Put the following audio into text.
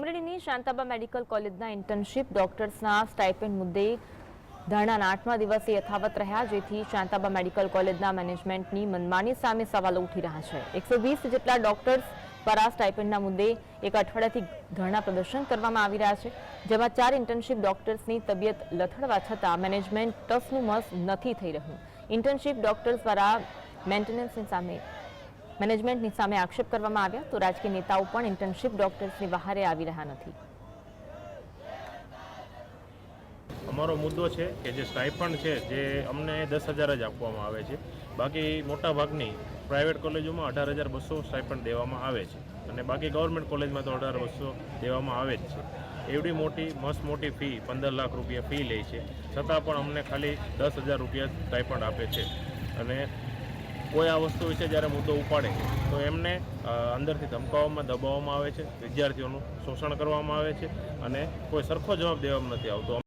અમરેલીની Shantaba medical કોલેજના internship ડોક્ટર્સના stipend મુદ્દે ધરણાના 8મા દિવસે યથાવત રહ્યા, જેથી શાંતાબા મેડિકલ કોલેજના મેનેજમેન્ટની મનમાની સામે સવાલો ઉઠી રહ્યા છે। 120 જેટલા ડોક્ટર્સ દ્વારા સ્ટાઇપેન્ડના મુદ્દે એક અઠવાડિયાથી ધરણા પ્રદર્શન કરવામાં આવી રહ્યા છે, જેમાં 4 ઇન્ટર્નશીપ ડોક્ટર્સની તબિયત લથડવા છતાં મેનેજમેન્ટ ટસનું મસ નથી થઈ રહ્યું। ઇન્ટર્નશીપ ડોક્ટર્સ દ્વારા મેનેજમેન્ટની સામે આક્ષેપ કરવામાં આવ્યા, તો રાજકીય નેતાઓ પણ ઇન્ટર્નશીપ ડોક્ટર્સની વહારે આવી રહ્યા નથી। અમારો મુદ્દો છે કે જે સ્ટાઇપન્ડ છે જે અમને 10,000 જ આપવામાં આવે છે, બાકી મોટાભાગની પ્રાઇવેટ કોલેજોમાં 18,200 સ્ટાઇપન્ડ દેવામાં આવે છે અને બાકી ગવર્મેન્ટ કોલેજમાં તો 18,200 દેવામાં આવે જ છે। એવડી મોટી ફી 15 લાખ રૂપિયા ફી લે છે, છતાં પણ અમને ખાલી 10,000 રૂપિયા સ્ટાઇપન્ડ આપે છે। અને કોઈ આ વસ્તુ વિશે જ્યારે મુદ્દો ઉપાડે તો એમને અંદરથી ધમકાવવામાં, દબાવવામાં આવે છે, વિદ્યાર્થીઓનું શોષણ કરવામાં આવે છે અને કોઈ સરખો જવાબ દેવામાં નથી આવતો।